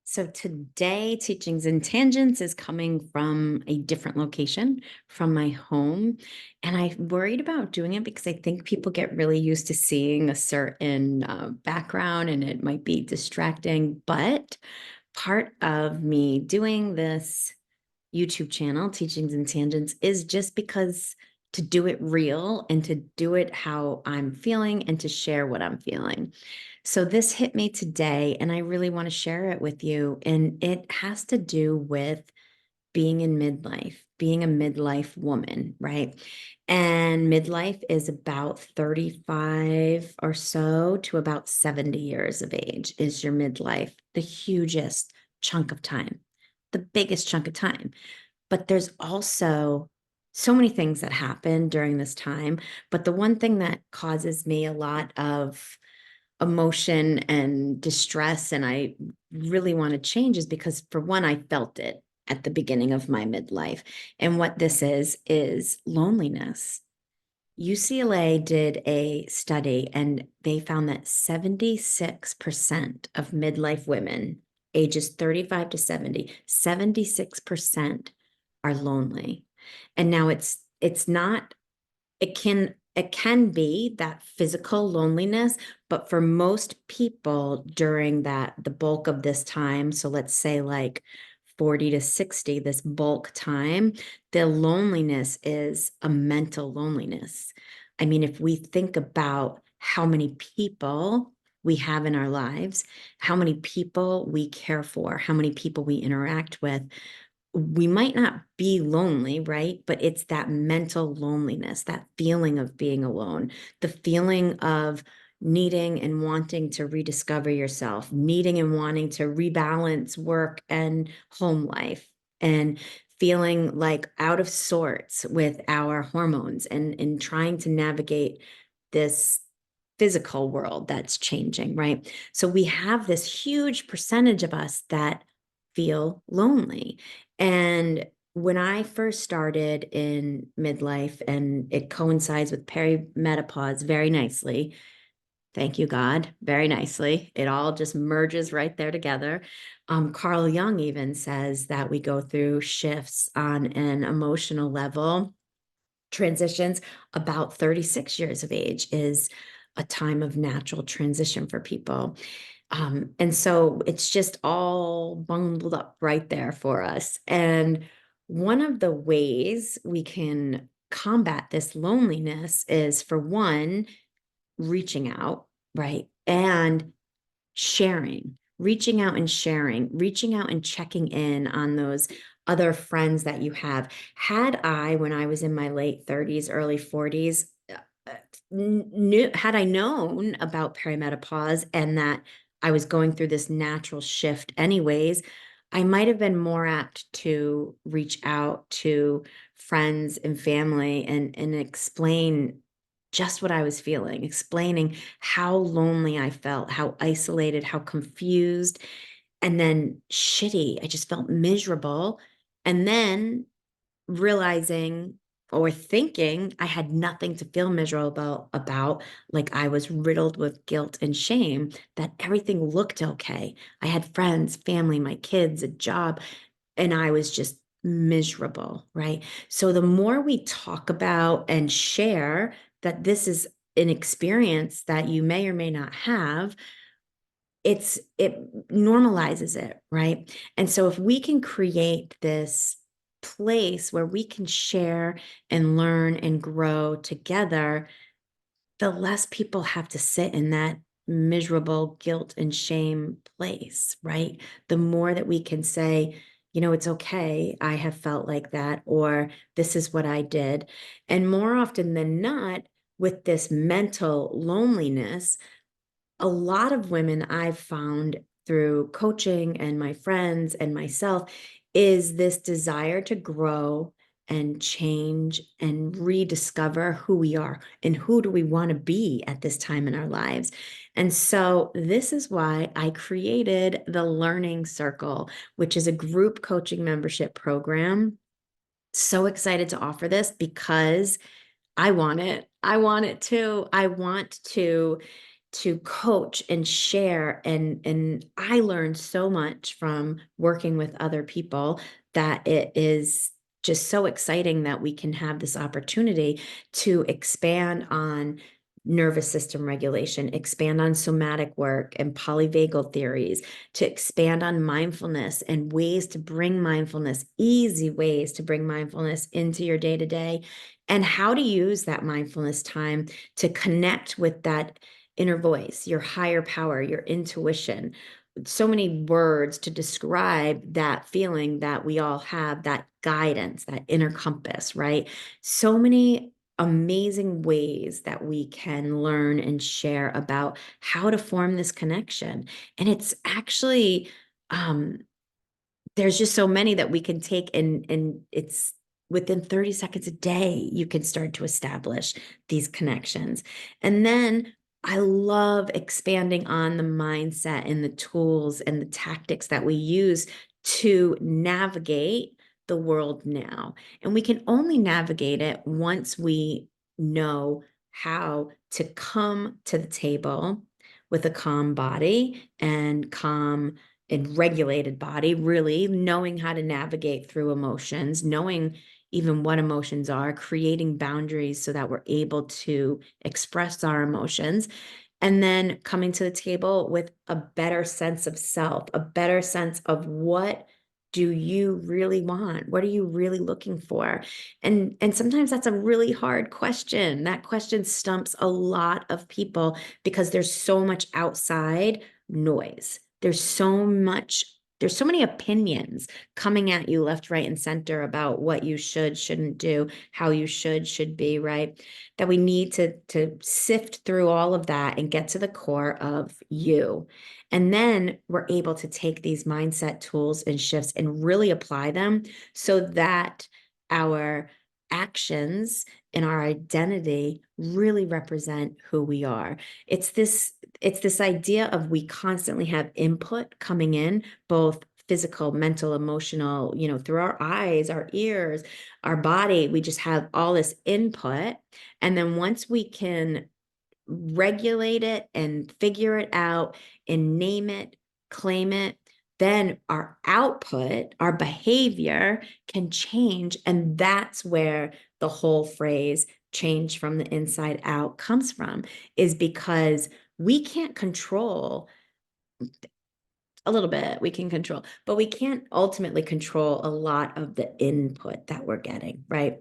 So today, Teachings and Tangents is coming from a different location from my home. And I worried about doing it because I think people get really used to seeing a certain background and it might be distracting. But part of me doing this YouTube channel, Teachings and Tangents, is just because to do it real and to do it how I'm feeling and to share what I'm feeling. So this hit me today, and I really want to share it with you. And it has to do with being in midlife, being a midlife woman, right? And midlife is about 35 or so to about 70 years of age is your midlife, the hugest chunk of time, the biggest chunk of time. But there's also so many things that happen during this time. But the one thing that causes me a lot of emotion and distress, and I really want to change, is because, for one, I felt it at the beginning of my midlife. And what this is loneliness. UCLA did a study and they found that 76% of midlife women ages 35 to 70, 76% are lonely. And now it's not, it can be that physical loneliness, but for most people during the bulk of this time, so let's say like 40 to 60, this bulk time, the loneliness is a mental loneliness. I mean, if we think about how many people we have in our lives, how many people we care for, how many people we interact with, we might not be lonely, right? But it's that mental loneliness, that feeling of being alone, the feeling of needing and wanting to rediscover yourself, needing and wanting to rebalance work and home life, and feeling like out of sorts with our hormones and trying to navigate this physical world that's changing, right? So we have this huge percentage of us that feel lonely. And when I first started in midlife, and it coincides with perimenopause very nicely, thank you, God, very nicely. It all just merges right there together. Carl Jung even says that we go through shifts on an emotional level. Transitions about 36 years of age is a time of natural transition for people. And so it's just all bundled up right there for us. And one of the ways we can combat this loneliness is, for one, reaching out, right? And sharing, reaching out and checking in on those other friends that you have. Had I, when I was in my late 30s, early 40s, had I known about perimenopause and that I was going through this natural shift anyways, I might have been more apt to reach out to friends and family and explain just what I was feeling, explaining how lonely I felt, how isolated, how confused, and then shitty. I just felt miserable. And then realizing or thinking I had nothing to feel miserable about, like I was riddled with guilt and shame, that everything looked okay. I had friends, family, my kids, a job, and I was just miserable, right? So the more we talk about and share that this is an experience that you may or may not have, it normalizes it, right? And so if we can create this place where we can share and learn and grow together, the less people have to sit in that miserable guilt and shame place, right? The more that we can say, it's okay, I have felt like that, or this is what I did. And more often than not, with this mental loneliness, a lot of women I've found through coaching and my friends and myself is this desire to grow and change and rediscover who we are and who do we want to be at this time in our lives. And so this is why I created the Learning Circle, which is a group coaching membership program. So excited to offer this because I want it. I want it too. I want to to coach and share. And I learned so much from working with other people that it is just so exciting that we can have this opportunity to expand on nervous system regulation, expand on somatic work and polyvagal theories, to expand on mindfulness and ways to bring mindfulness, easy ways to bring mindfulness into your day to day, and how to use that mindfulness time to connect with that inner voice, your higher power, your intuition. So many words to describe that feeling that we all have, that guidance, that inner compass, right? So many amazing ways that we can learn and share about how to form this connection. And it's actually, there's just so many that we can take, and it's within 30 seconds a day, you can start to establish these connections. And then I love expanding on the mindset and the tools and the tactics that we use to navigate the world now. And we can only navigate it once we know how to come to the table with a calm body and calm and regulated body, really knowing how to navigate through emotions, knowing even what emotions are, creating boundaries so that we're able to express our emotions, and then coming to the table with a better sense of self, a better sense of what do you really want? What are you really looking for? And sometimes that's a really hard question. That question stumps a lot of people because there's so much outside noise. There's so many opinions coming at you left, right, and center about what you shouldn't do, how you should be, right? That we need to sift through all of that and get to the core of you. And then we're able to take these mindset tools and shifts and really apply them so that our actions and our identity really represent who we are. It's this idea of we constantly have input coming in, both physical, mental, emotional, through our eyes, our ears, our body. We just have all this input. And then once we can regulate it and figure it out and name it, claim it, then our output, our behavior can change. And that's where the whole phrase change from the inside out comes from, is because we can't control a little bit, we can control, but we can't ultimately control a lot of the input that we're getting, right?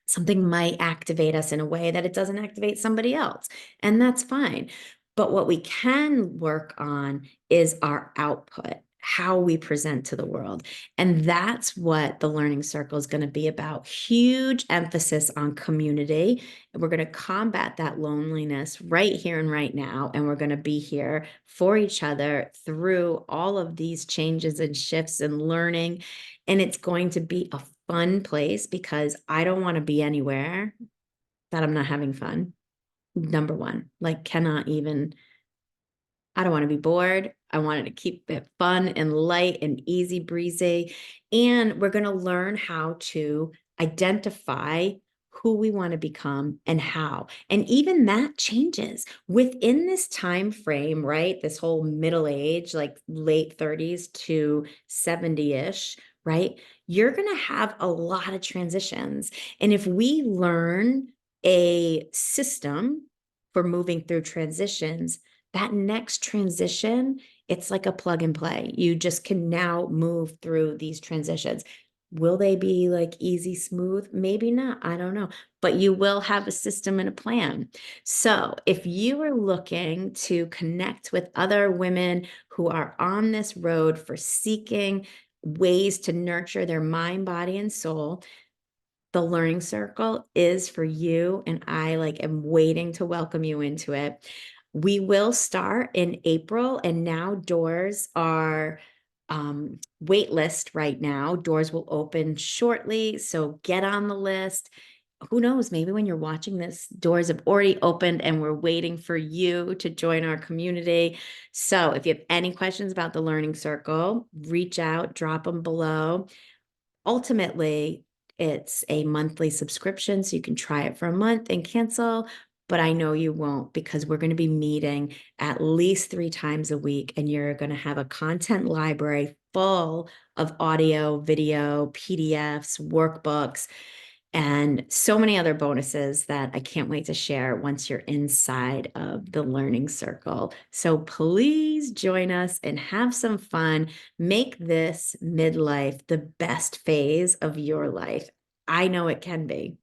Something might activate us in a way that it doesn't activate somebody else, and that's fine. But what we can work on is our output, how we present to the world. And that's what the learning circle is going to be about. Huge emphasis on community. We're going to combat that loneliness right here and right now. And we're going to be here for each other through all of these changes and shifts and learning. And it's going to be a fun place because I don't want to be anywhere that I'm not having fun. Number one, like cannot even, I don't want to be bored. I wanted to keep it fun and light and easy breezy. And we're going to learn how to identify who we want to become and how. And even that changes within this time frame, right? This whole middle age, like late 30s to 70-ish, right? You're going to have a lot of transitions. And if we learn a system for moving through transitions, that next transition, it's like a plug and play. You just can now move through these transitions. Will they be like easy, smooth? Maybe not. I don't know. But you will have a system and a plan. So if you are looking to connect with other women who are on this road for seeking ways to nurture their mind, body, and soul, the learning circle is for you. And I am waiting to welcome you into it. We will start in April, and now doors are waitlist right now. Doors will open shortly, so get on the list. Who knows, maybe when you're watching this, doors have already opened and we're waiting for you to join our community. So if you have any questions about the learning circle, reach out, drop them below. Ultimately, it's a monthly subscription, so you can try it for a month and cancel, but I know you won't because we're going to be meeting at least 3 times a week, and you're going to have a content library full of audio, video, PDFs, workbooks, and so many other bonuses that I can't wait to share once you're inside of the learning circle. So please join us and have some fun. Make this midlife the best phase of your life. I know it can be.